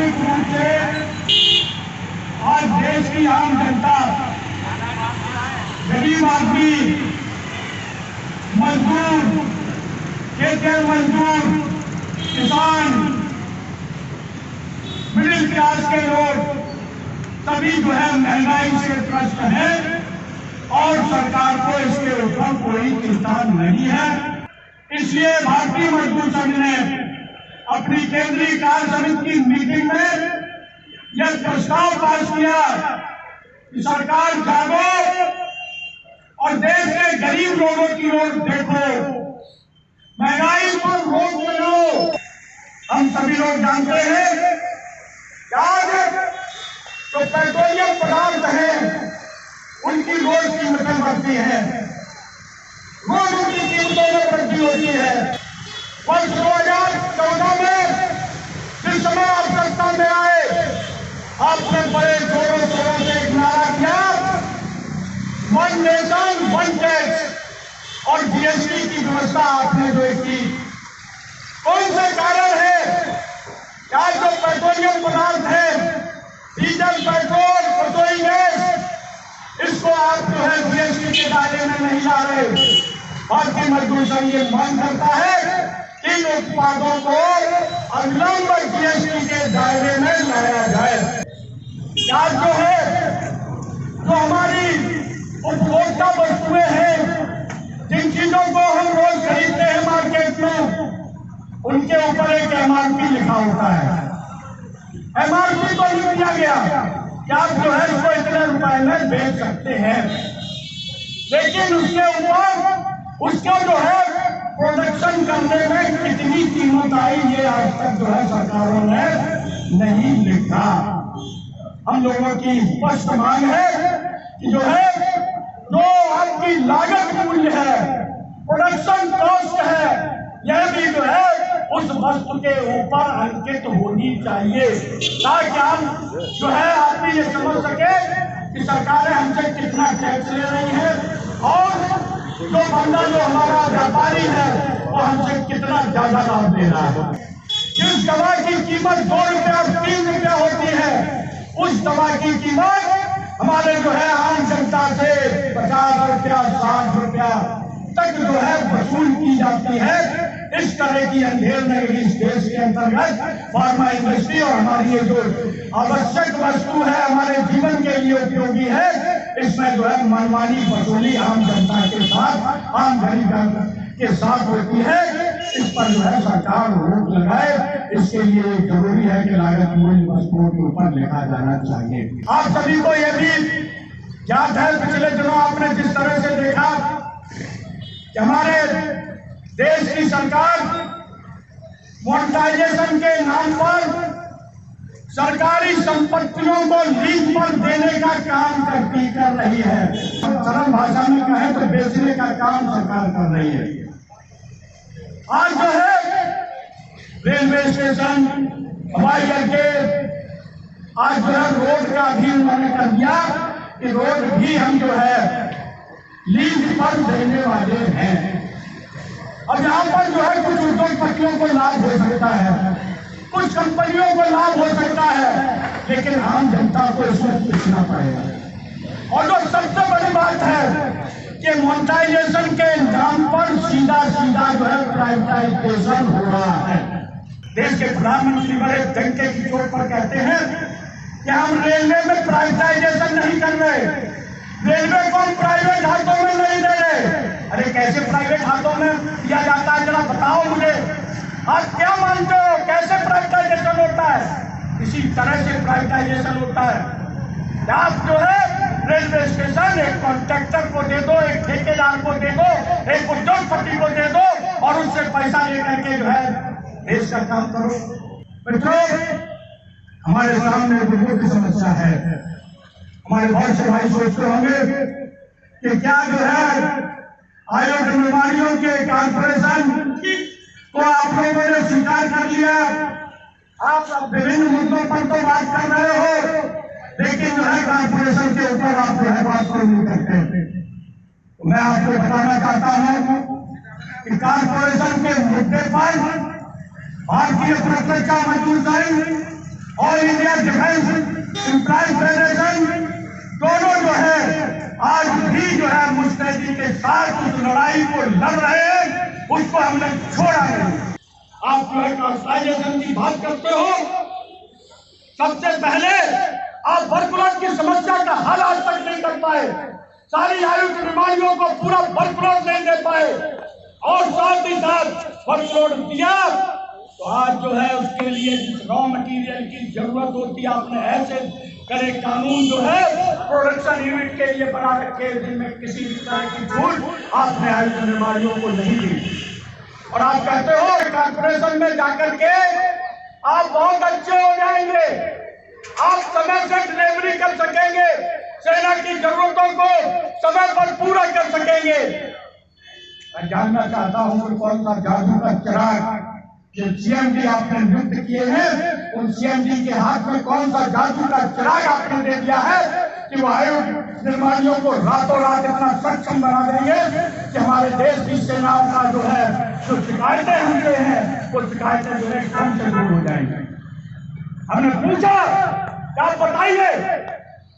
आर्थिक रूप से आज देश की आम जनता, गरीब आदमी, मजदूर, खेत मजदूर, किसान, मिडिल क्लास के लोग सभी जो है महंगाई से त्रस्त है और सरकार को इसके ऊपर कोई चिंता नहीं है। इसलिए भारतीय मजदूर संघ ने अपनी केंद्रीय कार्य समिति की मीटिंग में यह प्रस्ताव पास किया कि सरकार जागो और देश के गरीब लोगों की ओर देखो, महंगाई पर रोक लगाओ। हम सभी लोग जानते हैं कि आज जो पेट्रोलियम पदार्थ है उनकी रोज कीमतें बढ़ती हैं, रोज उनकी कीमतों में वृद्धि होती है। वर्ष 2014 में जिस समय आप सत्ता में आए, आपने बड़े जोरों शोरों से एक नारा किया, वन नेशन वन टैक्स, और जीएसटी की व्यवस्था आपने जो की। कौन से कारण है कि आज जो पेट्रोलियम पदार्थ है, डीजल, पेट्रोल, रसोई गैस, इसको आप जो है जीएसटी के दायरे में नहीं ला रहे। भारतीय मजदूर संघ ये मांग करता है कि इन उत्पादों को अविलंब जीएसटी के दायरे में लाया जाए। आज जो है जो हमारी उपभोक्ता वस्तुएं हैं, जिन चीजों को हम रोज खरीदते हैं मार्केट में, उनके ऊपर एक एमआरपी लिखा होता है। एमआरपी को लिख दिया गया कि आप जो है इसको इतने रुपए में बेच सकते हैं, लेकिन उसके ऊपर उसको जो है प्रोडक्शन करने में कितनी कीमत आई, ये आज तक जो है सरकारों ने नहीं लिखा। हम लोगों की स्पष्ट मांग है कि जो है जो आपकी लागत मूल्य है, प्रोडक्शन कॉस्ट है, यह भी जो है उस वस्तु के ऊपर अंकित होनी चाहिए, ताकि हम जो है आदमी ये समझ सके कि सरकारें हमसे कितना टैक्स ले रही है और जो बंदा जो हमारा व्यापारी है वो हमसे कितना ज्यादा लाभ ले रहा है। जिस दवा की कीमत 2 रुपया और 3 रुपया होती है, उस दवा की कीमत हमारे जो है आम जनता से 50 रुपया 60 रुपया तक जो है वसूल की जाती है। इस तरह की अंधेर नगरी इस देश के अंतर्गत फार्मा इंडस्ट्री और हमारी ये जो आवश्यक वस्तु है, हमारे जीवन के लिए उपयोगी है, इसमें जो है मनमानी वसूली आम जनता के साथ, आम गरीब के साथ होती है। इस पर जो है सरकार रोक लगाए। इसके लिए जरूरी है कि लागत मूल्य वस्तुओं के ऊपर लिखा जाना चाहिए। आप सभी को यह भी याद है, पिछले दिनों आपने जिस तरह से देखा कि हमारे देश की सरकार मोनेटाइजेशन के नाम पर सरकारी संपत्तियों को लीज पर देने का काम कर रही है। सरल भाषा में कहें तो बेचने का काम सरकार कर रही है। आज जो है रेलवे स्टेशन, हवाई अड्डे, आज जो है रोड का भी उन्होंने कर दिया कि रोड भी हम जो है लीज पर देने वाले हैं। अब यहाँ पर जो है कुछ उद्योगपतियों को लाभ हो सकता है, कुछ कंपनियों को लाभ हो सकता है, लेकिन आम जनता को इसमें पूछना पड़ेगा। और जो सबसे बड़ी बात है कि मोनेटाइजेशन के नाम पर सीधा जो है प्राइवेटाइजेशन हो रहा है। देश के प्रधानमंत्री बड़े डंके की चोट पर कहते हैं कि हम रेलवे में प्राइवेटाइजेशन नहीं कर रहे, रेलवे को हम प्राइवेट हाथों में नहीं दे रहे। अरे कैसे प्राइवेट हाथों में दिया जाता है, जरा बताओ मुझे। आप क्या मानते हो, कैसे प्राइवेटाइजेशन होता है? इसी तरह से प्राइवेटाइजेशन होता है। आप जो है रेलवे स्टेशन एक कॉन्ट्रैक्टर को दे दो, एक ठेकेदार को दे दो, एक उद्योगपति को दे दो और उससे पैसा लेकर के जो है देश का काम करो। मित्रों, हमारे सामने बिजली की समस्या है। हमारे बहुत से भाई सोचते होंगे कि क्या जो है आयोडीन बीमारियों के कॉर्पोरेशन को आप लोगों ने स्वीकार कर लिया। आप विभिन्न मुद्दों पर तो बात कर रहे हो, लेकिन जो है कॉर्पोरेशन के ऊपर आप जो है बात को नहीं करते। तो मैं आपको बताना चाहता हूं कि कॉर्पोरेशन के मुद्दे पर भारतीय प्रत्यक्ष मजदूर संघ all India defence employees federation दोनों जो है आज भी जो है मुस्तैदी के साथ उस लड़ाई को लड़ रहे हैं, उसको हमने छोड़ा नहीं। आप जो है ट्रांसफॉर्मेशन की बात करते हो, सबसे पहले आप वर्कलोड की समस्या का हल आज तक नहीं कर पाए, सारी आयु की बीमारियों को पूरा वर्कलोड नहीं दे पाए, और साथ ही साथ वर्कलोड दिया तो आज जो है उसके लिए जिस रॉ मटेरियल की जरूरत होती है आपने ऐसे करे कानून जो है प्रोडक्शन यूनिट के लिए बना रखे जिनमें किसी भी तरह की छूट आपने आयु की बीमारियों को नहीं दी। और आप कहते हो कॉर्पोरेशन में जाकर के आप बहुत अच्छे हो जाएंगे, आप समय से डिलीवरी कर सकेंगे, सेना की जरूरतों को समय पर पूरा कर सकेंगे। मैं जानना चाहता हूं कि कौन सा जादू का चिराग जो सीएमडी आपने नियुक्त किए हैं, उन सीएमडी के हाथ में कौन सा जादू का चिराग आपने दे दिया है कि वो आयु निर्माणियों को रातों रात इतना सक्षम बना देंगे कि हमारे देश की सेनाओं का जो है जो शिकायतें हमसे हैं वो शिकायतें जो है कम से दूर हो जाएंगी। हमने पूछा क्या बताइए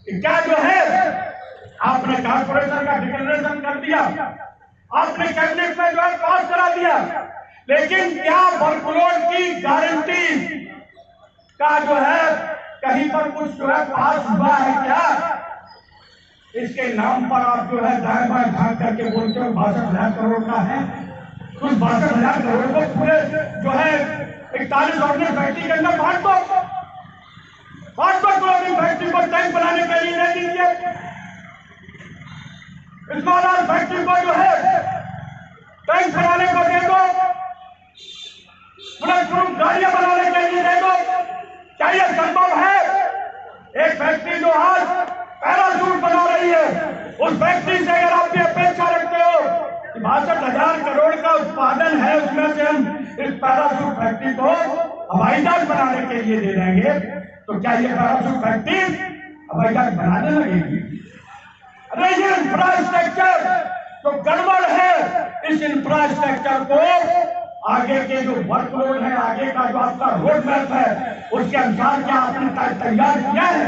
कि क्या जो है आपने कॉर्पोरेशन का डिक्लेरेशन कर दिया, आपने कैबिनेट में जो है पास करा दिया, लेकिन क्या वर्कलोड की गारंटी का जो है कहीं पर कुछ जो है पास हुआ है क्या? इसके नाम पर आप जो है दाएं बाएं झांक करके बोलते हो 62,000 करोड़ का है। कुछ 62,000 करोड़ को पूरे जो है 41 ऑर्डिनेंस फैक्ट्री के अंदर बांट दो क्लोरिंग फैक्ट्री को टैंक बनाने के लिए नहीं दीजिए, स्मॉल आर्म फैक्ट्री को जो है टैंक बनाने को दे दो, बुलेट प्रूफ गाड़ियां बनाने के लिए दे दो। क्या यह संभव है? एक फैक्ट्री जो आज पैराशूट बना रही है, उस फैक्ट्री से अगर आप ये अपेक्षा रखते हो कि 62,000 करोड़ का उत्पादन है, उसमें से हम इस पैराशूट फैक्ट्री को हवाई जहाज बनाने के लिए दे देंगे, तो क्या ये पैराशूट फैक्ट्री हवाई जहाज बनाने लगेगी? अरे ये इंफ्रास्ट्रक्चर जो गड़बड़ है, इस इंफ्रास्ट्रक्चर को आगे के जो वर्कलोड है, आगे का जो आपका रोड मैप है, उसके अनुसार क्या आपने तैयार किया है?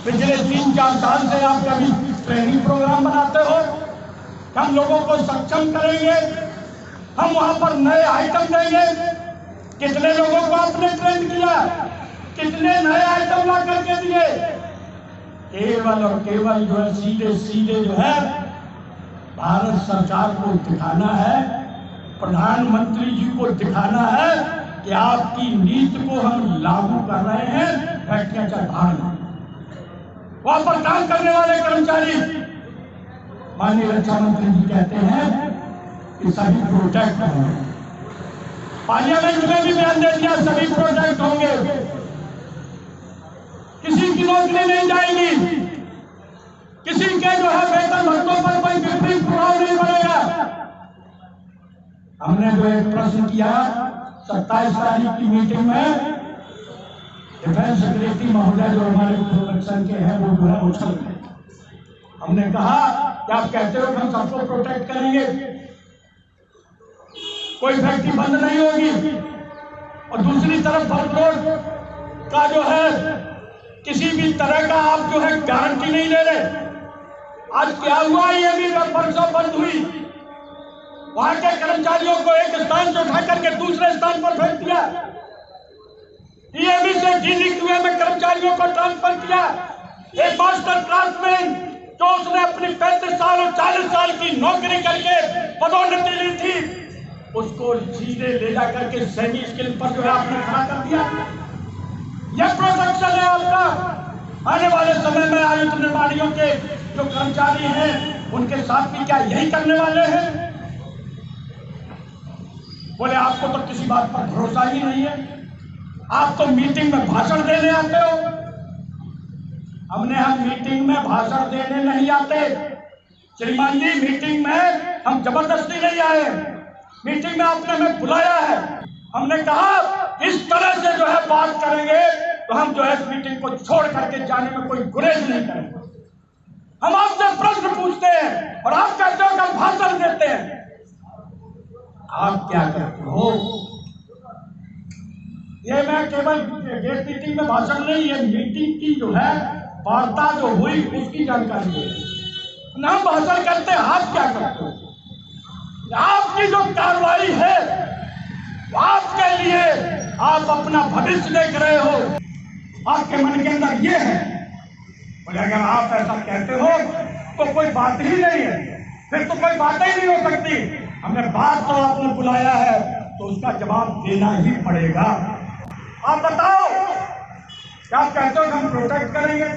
पिछले 3-4 साल से आप कभी ट्रेनिंग प्रोग्राम बनाते हो, हम लोगों को सक्षम करेंगे, हम वहां पर नए आइटम देंगे। कितने लोगों को आपने ट्रेन किया, कितने नए आइटम ला करके दिए? केवल और केवल जो है सीधे जो है भारत सरकार को दिखाना है, प्रधानमंत्री जी को दिखाना है कि आपकी नीति को हम लागू कर रहे हैं। फैक्ट्रियां चाहे भाड़ वहां पर काम करने वाले कर्मचारी, माननीय रक्षा मंत्री जी कहते हैं कि सभी प्रोजेक्ट होंगे, पार्लियामेंट में भी बयान दे दिया सभी प्रोजेक्ट होंगे, किसी की नौकरी नहीं जाएगी, किसी के जो है वेतन भत्तों पर कोई विपरीत प्रभाव नहीं पड़ेगा। हमने जो एक प्रश्न किया 27 तारीख की मीटिंग में, डिफेंस सेक्रेटरी महोदय जो हमारे प्रोटेक्शन के हैं वो जो है उछल गए। हमने कहा कि आप कहते हो कि हम सबको प्रोटेक्ट करेंगे, कोई फैक्ट्री बंद नहीं होगी, और दूसरी तरफ वर्कलोड का जो है किसी भी तरह का आप जो है गारंटी नहीं ले रहे। आज क्या हुआ, ये भी परसों बंद हुई, वहां के कर्मचारियों को एक स्थान से उठा करके दूसरे स्थान पर भेज दिया, ईएमई से डीडीक्यूए में कर्मचारियों को ट्रांसफर किया। एक मास्टर क्लासमैन जो उसने अपनी 35 साल और 40 साल की नौकरी करके पदोन्नति ली थी, उसको सीधे ले जाकर के सेमी स्किल पर जो है आपने खड़ा कर दिया। यह प्रोटेक्शन है आपका। आने वाले समय में आयु निर्माणियों के जो कर्मचारी हैं उनके साथ भी क्या यही करने वाले हैं? बोले आपको तो किसी बात पर भरोसा ही नहीं है, आप तो मीटिंग में भाषण देने आते हो। हम मीटिंग में भाषण देने नहीं आते श्रीमान जी, मीटिंग में हम जबरदस्ती नहीं आए, मीटिंग में आपने हमें बुलाया है। हमने कहा इस तरह से जो है बात करेंगे तो हम जो है इस मीटिंग को छोड़ करके जाने में कोई गुरेज नहीं करेंगे। हम आपसे प्रश्न पूछते हैं और आप कहते हो कि हम भाषण देते हैं। आप क्या करते हो? ये मैं केवल गेट मीटिंग में भाषण नहीं, ये मीटिंग की जो है वार्ता जो हुई उसकी जानकारी दे। ना भाषण करते, आप क्या करते हो? आपकी जो कार्रवाई है आपके लिए, आप अपना भविष्य देख रहे हो, आपके मन के अंदर ये है। और अगर आप ऐसा कहते हो तो कोई बात ही नहीं है, फिर तो कोई बात ही नहीं हो सकती। हमने बात तो आपने बुलाया है तो उसका जवाब देना ही पड़ेगा। आप बताओ, क्या आप कहते हो हम प्रोटेक्ट करेंगे?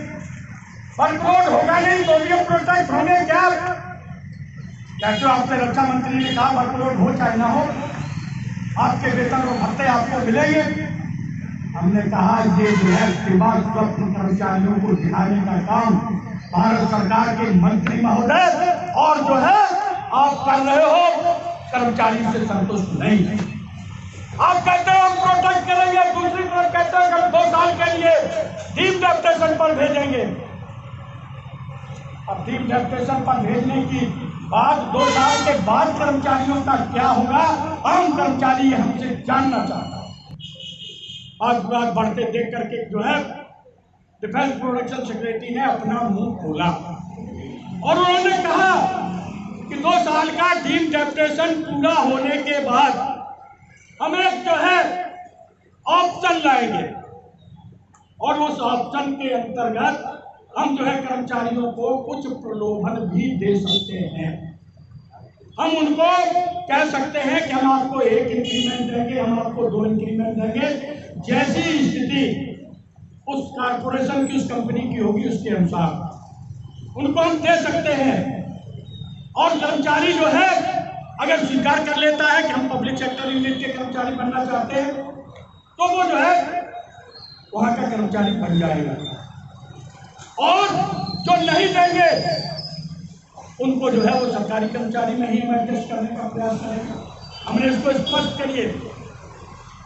वर्कलोड होगा नहीं तो भी हम प्रोटेक्ट होंगे क्या? कहते हो आपके रक्षा मंत्री ने कहा वर्कलोड हो चाहे ना हो, आपके वेतन और भत्ते आपको मिलेंगे। हमने कहा ये जो है सेवा स्वप्न कर्मचारियों को दिखाने का काम भारत सरकार के मंत्री महोदय और जो है आप कर रहे हो, कर्मचारी से संतुष्ट नहीं है। आप कहते हो हम प्रोटेक्ट करेंगे, दूसरी तरफ कहते हो हम 2 साल के लिए डीम डेप्यूटेशन पर भेजेंगे। अब डीम डेप्यूटेशन पर भेजने की बात 2 साल के बाद कर्मचारियों का क्या होगा, आम कर्मचारी हमसे जानना चाहता है। आज बात बढ़ते देख करके जो है डिफेंस प्रोडक्शन सेक्रेटरी ने अपना मुंह खोला और उन्होंने कहा कि 2 साल का डीम डेप्यूटेशन पूरा होने के बाद हम एक जो है ऑप्शन लाएंगे और उस ऑप्शन के अंतर्गत हम जो है कर्मचारियों को कुछ प्रलोभन भी दे सकते हैं। हम उनको कह सकते हैं कि हम आपको 1 इंक्रीमेंट देंगे, हम आपको 2 इंक्रीमेंट देंगे, जैसी स्थिति उस कारपोरेशन की, उस कंपनी की होगी उसके अनुसार उनको हम दे सकते हैं। और कर्मचारी जो है अगर स्वीकार कर लेता है कि हम पब्लिक सेक्टर यूनिट के कर्मचारी बनना चाहते हैं तो वो जो है वहां का कर्मचारी बन जाएगा, और जो नहीं देंगे उनको जो है वो सरकारी कर्मचारी में ही एडजस्ट करने का प्रयास करेंगे। हमने इसको स्पष्ट करिए,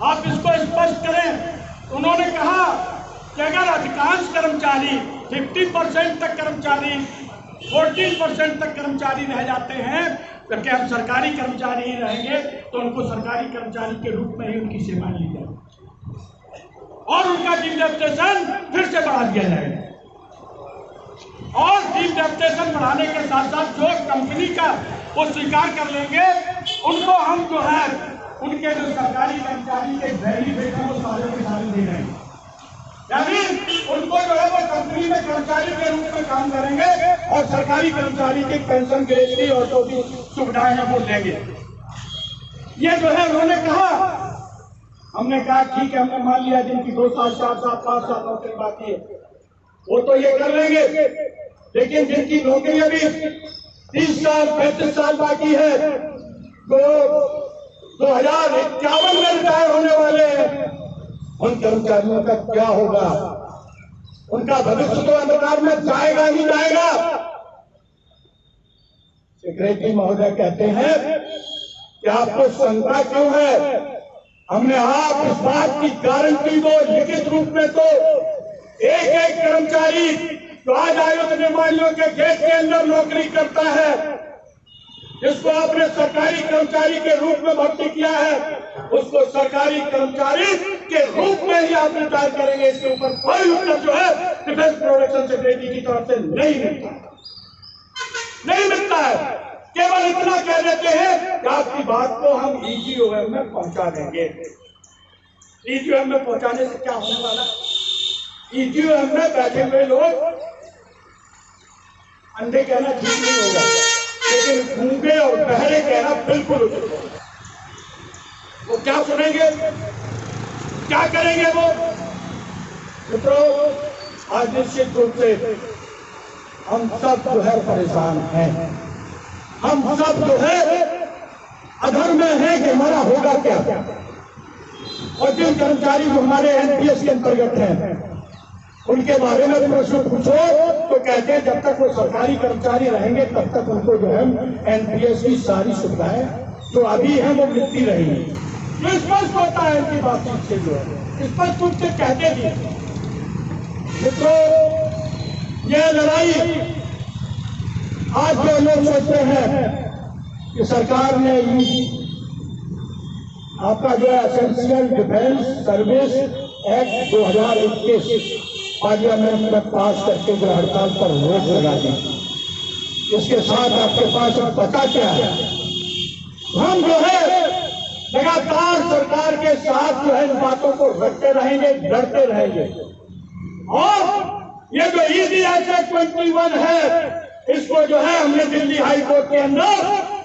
आप इसको स्पष्ट करें। उन्होंने कहा कि अगर अधिकांश कर्मचारी 50% तक कर्मचारी, 14% तक कर्मचारी रह जाते हैं तो क्या हम सरकारी कर्मचारी ही रहेंगे, तो उनको सरकारी कर्मचारी के रूप में ही उनकी सेवा ली जाए और उनका डीम डेप्यूटेशन फिर से बढ़ा दिया जाएगा। और डीम डेप्यूटेशन बढ़ाने के साथ साथ जो कंपनी का वो स्वीकार कर लेंगे उनको हम जो है उनके जो सरकारी कर्मचारी के वैली वेतन वो सारे के सारे दे रहे हैं, यानी उनको जो है वो कंपनी में कर्मचारी के रूप में काम करेंगे और सरकारी कर्मचारी के पेंशन ग्रेजुटी और जो भी सुविधाएं हैं वो लेंगे। ये जो है उन्होंने कहा। हमने कहा ठीक है, हमने मान लिया जिनकी 2 साल 4 साल 5 साल नौकरी बाकी है वो तो ये कर लेंगे, लेकिन जिनकी नौकरी अभी 30 साल 35 साल बाकी है, तो 2051 में रिटायर होने वाले हैं, उन कर्मचारियों का क्या होगा? उनका भविष्य तो अंधकार में जाएगा ही जाएगा। सेक्रेटरी महोदय कहते हैं कि आपको शंका क्यों है? हमने आप इस बात की गारंटी दो लिखित रूप में, तो एक कर्मचारी जो आज आयुध निर्माणियों के गेट के अंदर नौकरी करता है, जिसको आपने सरकारी कर्मचारी के रूप में भर्ती किया है, उसको सरकारी कर्मचारी के रूप में ही आप रिटायर करेंगे। इसके ऊपर कोई उत्तर जो है डिफेंस प्रोडक्शन सेक्रेटरी की तरफ से नहीं मिलता है। केवल इतना कह देते हैं कि आपकी बात को हम EGOM में पहुंचा देंगे। EGOM में पहुंचाने से क्या होने वाला? EGOM में बैठे हुए लोग अंधे कहना ठीक नहीं होगा, लेकिन गूंगे और बहरे कहना बिल्कुल उचित होगा। वो क्या सुनेंगे, क्या करेंगे वो? मित्रों, आज निश्चित रूप से हम सब जो है परेशान हैं, हम सब जो है अधर्म में हैं कि हमारा होगा क्या। और जिन कर्मचारी जो हमारे NPS के अंतर्गत हैं उनके बारे में प्रश्न पूछो तो कहते हैं जब तक वो सरकारी कर्मचारी रहेंगे तब तक उनको जो है NPS की सारी सुविधाएं जो अभी हैं वो मिलती रहेंगी। जो स्पष्ट होता है इनकी बातचीत से, जो है स्पष्ट रूप से कहते भी। मित्रों, यह लड़ाई आज जो लोग सोचते हैं कि सरकार ने आपका जो है essential defence service act 2021 parliament में पास करके जो हड़ताल पर रोक लगा दी। इसके साथ आपके पास अब पता क्या है, हम जो है लगातार सरकार के साथ जो है इन बातों को रखते रहेंगे, लड़ते रहेंगे। और ये जो EDSA 21 है, इसको जो है हमने दिल्ली हाई कोर्ट के अंदर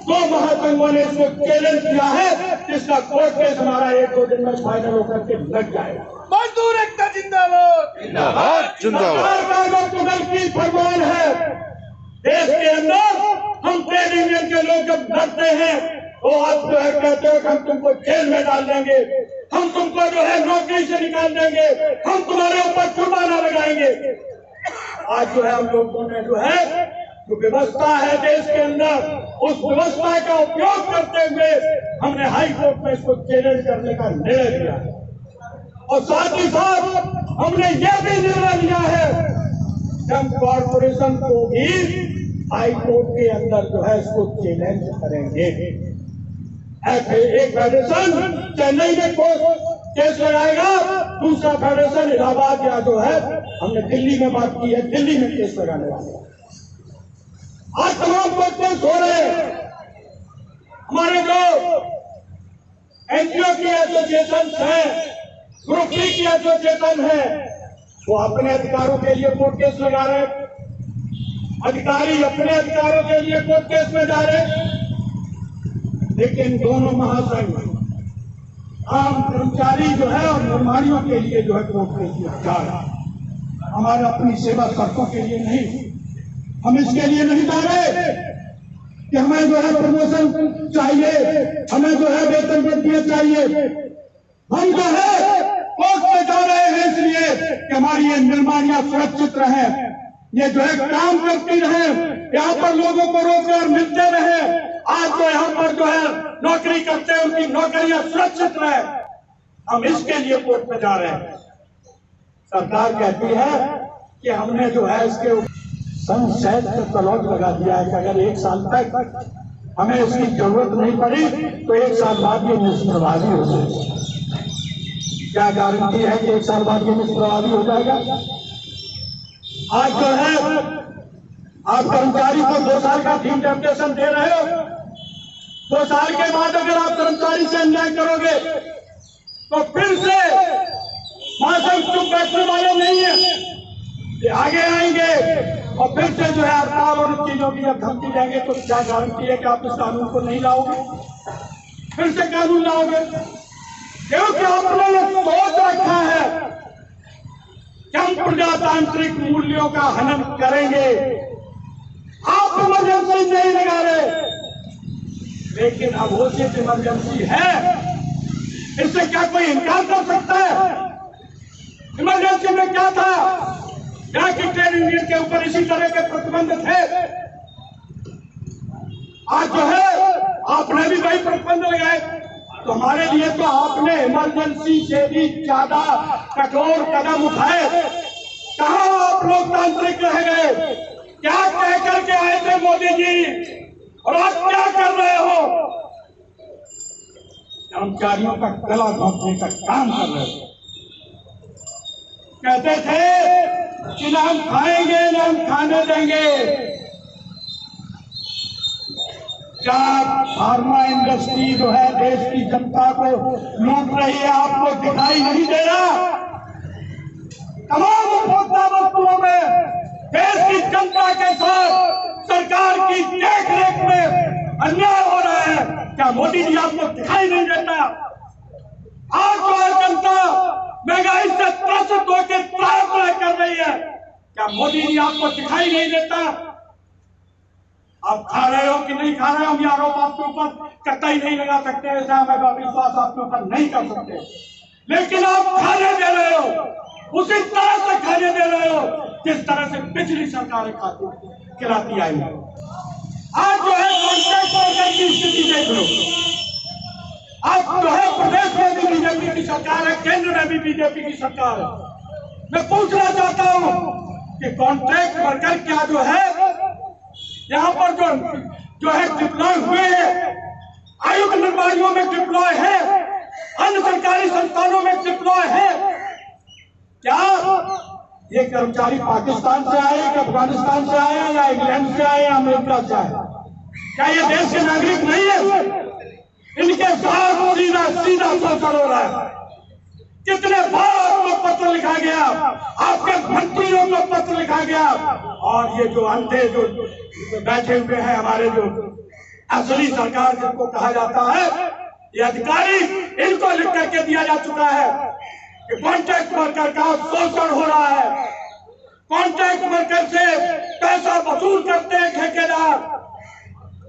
2 महासंघों ने इसको चैलेंज किया है, जिसका कोर्ट केस हमारा 1-2 दिन में फाइनल होकर के लग जाएगा। मजदूर एकता जिंदाबाद जिंदाबाद जिंदाबाद। तुगल की फरमान है देश के अंदर। हम ट्रेड यूनियन के लोग जब लड़ते हैं वो आप जो है कहते हो कि हम तुमको जेल में डाल देंगे, हम तुमको जो है नौकरी से निकाल देंगे, हम तुम्हारे ऊपर जुर्माना लगाएंगे। आज जो है हम लोगों ने जो है जो व्यवस्था है देश के अंदर, उस व्यवस्था का उपयोग करते हुए हमने हाई कोर्ट में इसको चैलेंज करने का निर्णय लिया है। और साथ ही साथ हमने यह भी निर्णय लिया है कि हम कॉर्पोरेशन को भी हाई कोर्ट के अंदर जो है इसको चैलेंज करेंगे। एक फेडरेशन चेन्नई में केस लगाएगा, दूसरा फेडरेशन इलाहाबाद या जो है हमने दिल्ली में बात की है, दिल्ली में केस लगाने वाले। आज तमाम केस हो रहे हैं। हमारे जो NGO की एसोसिएशन है, ग्रुप B की एसोसिएशन है, वो अपने अधिकारों के लिए कोर्ट केस लगा रहे हैं। अधिकारी अपने अधिकारों के लिए कोर्ट केस में जा रहे हैं। लेकिन दोनों महासंघ आम कर्मचारी जो है और निर्माणियों के लिए जो है कोर्ट केस में जा रहे हैं। हमारे अपनी सेवा शर्तों के लिए नहीं, हम इसके लिए नहीं जा रहे कि हमें जो है प्रमोशन चाहिए, हमें जो है वेतन वृद्धियां चाहिए। हम जो है कोर्ट में जा रहे हैं इसलिए कि हमारी ये निर्माणियां सुरक्षित रहे, ये जो है काम करती रहे, यहाँ पर लोगों को रोजगार मिलते रहे। आज तो यहाँ पर जो है नौकरी करते हैं, उनकी नौकरियां सुरक्षित रहे। हम इसके लिए कोर्ट में जा रहे हैं। सरकार कहती है कि हमने जो है इसके सनसेट क्लॉज लगा दिया है कि अगर 1 साल तक हमें इसकी जरूरत नहीं पड़ी तो 1 साल बाद ये निष्प्रभावी हो जाएगी। क्या गारंटी है कि 1 साल बाद ये निष्प्रभावी हो जाएगा? आज जो है आप कर्मचारी को 2 साल का डीमोनेटाइजेशन दे रहे हो, 2 साल के बाद अगर आप कर्मचारी से अन्याय करोगे तो फिर से महासंघ चुप बैठने वाले नहीं है, ये आगे आएंगे और फिर से जो है हड़ताल और चीजों की जब धमकी देंगे तो क्या गारंटी है कि आप इस कानून को नहीं लाओगे, फिर से कानून लाओगे? क्योंकि आपने ये सोच रखा है कि हम प्रजातांत्रिक मूल्यों का हनन करेंगे। आप इमरजेंसी नहीं लगा रहे, लेकिन अब घोषित इमरजेंसी है, इससे क्या कोई इनकार कर सकता है? इमरजेंसी में क्या था? क्या कि ट्रेड यूनियन के ऊपर इसी तरह के प्रतिबंध थे। आज जो है आपने भी वही प्रतिबंध लगाए, तो हमारे लिए तो आपने इमरजेंसी से भी ज्यादा कठोर कदम उठाए। कहां आप लोकतांत्रिक रह गए? क्या कह करके आए थे मोदी जी, और आप क्या कर रहे हो? कर्मचारियों का गला घोंटने का काम कर रहे हो। कहते थे कि ना हम खाएंगे ना हम खाने देंगे। क्या फार्मा इंडस्ट्री जो है देश की जनता को लूट रही है, आपको दिखाई नहीं दे रहा? तमाम उपभोक्ता वस्तुओं में देश की जनता के साथ सरकार की देखरेख में अन्याय हो रहा है। क्या मोदी जी आपको दिखाई नहीं देता? आज जो है जनता महंगाई से त्रस्त होकर त्रासदी कर रही है, क्या मोदी जी आपको दिखाई नहीं देता? आप खा रहे हो कि नहीं खा रहे हो, हम ये आरोप आपके ऊपर कतई नहीं लगा सकते, ऐसा हमें विश्वास आपके ऊपर नहीं कर सकते, लेकिन आप खाने दे रहे हो उसी तरह से खाने दे रहे हो जिस तरह से पिछली सरकारें खाती खिलाती आई। आज जो है कॉन्ट्रैक्ट वर्कर की स्थिति देख लो। आज जो है प्रदेश में भी बीजेपी की सरकार है, केंद्र में भी बीजेपी की सरकार है। मैं पूछना चाहता हूं कि कॉन्ट्रैक्ट वर्कर क्या जो है यहाँ पर जो है डिप्लॉय हुए हैं, आयुक्त निर्माणियों में डिप्लॉय है, अन्य सरकारी संस्थानों में डिप्लॉय है। क्या ये कर्मचारी पाकिस्तान से आए, कि अफगानिस्तान से आए, या इंग्लैंड से आए, या अमेरिका से आए? क्या ये देश के नागरिक नहीं है? इनके साथ सीधा सीधा शोषण हो रहा है। कितने बार आपको पत्र लिखा गया, आपके मंत्रियों को पत्र लिखा गया, और ये जो अंधे जो बैठे हुए हैं, हमारे जो असली सरकार जिनको कहा जाता है, ये अधिकारी, इनको लिख करके दिया जा चुका है कि कॉन्ट्रैक्ट वर्कर का शोषण हो रहा है। कॉन्ट्रैक्ट वर्कर से पैसा वसूल करते हैं ठेकेदार,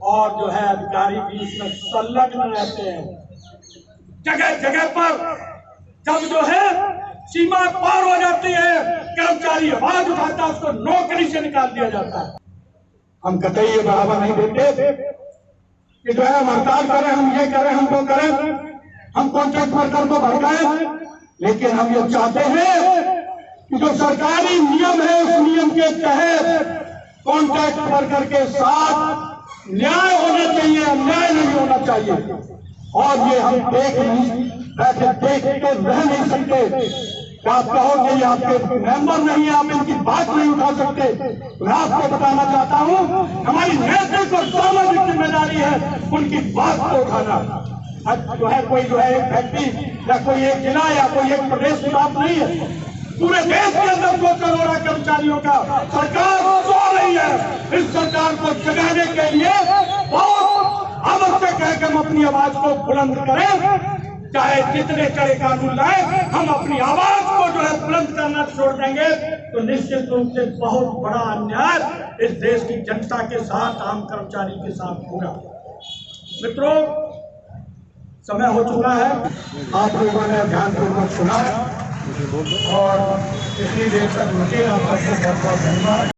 और जो है अधिकारी भी इसमें संलग्न रहते हैं। जगह जगह पर जब जो है सीमा पार हो जाती है, कर्मचारी आवाज उठाता है, उसको नौकरी से निकाल दिया जाता है। हम कतई ये बढ़ावा नहीं देते कि जो है हम हड़ताल करें, हम ये करें, हम वो करें, हम कॉन्ट्रैक्ट वर्कर को भड़काएं, लेकिन हम ये चाहते हैं कि जो सरकारी नियम है, उस नियम के तहत कॉन्ट्रैक्ट वर्कर के साथ न्याय होना चाहिए, अन्याय नहीं होना चाहिए। और ये हम देख के रह नहीं सकते। आप कहो कि ये आपके मेंबर नहीं है, आप इनकी बात नहीं उठा सकते। मैं आपको बताना चाहता हूँ, हमारी नैतिक और सामाजिक जिम्मेदारी है उनकी बात को उठाना। जो है कोई जो है एक व्यक्ति या कोई एक जिला या कोई एक प्रदेश की बात नहीं है, पूरे देश के अंदर 2 करोड़ कर्मचारियों का सरकार सो रही है। इस सरकार को जगाने के लिए बहुत आवश्यक है कि हम अपनी आवाज को बुलंद करें। चाहे जितने कड़े कानून लाए, हम अपनी आवाज को जो है बुलंद करना छोड़ देंगे तो निश्चित रूप से बहुत बड़ा अन्याय इस देश की जनता के साथ, आम कर्मचारी के साथ होगा। मित्रों, समय हो चुका है, आप लोगों ने ध्यानपूर्वक सुना और इतनी देर तक रुके, आप सबको बहुत बहुत धन्यवाद।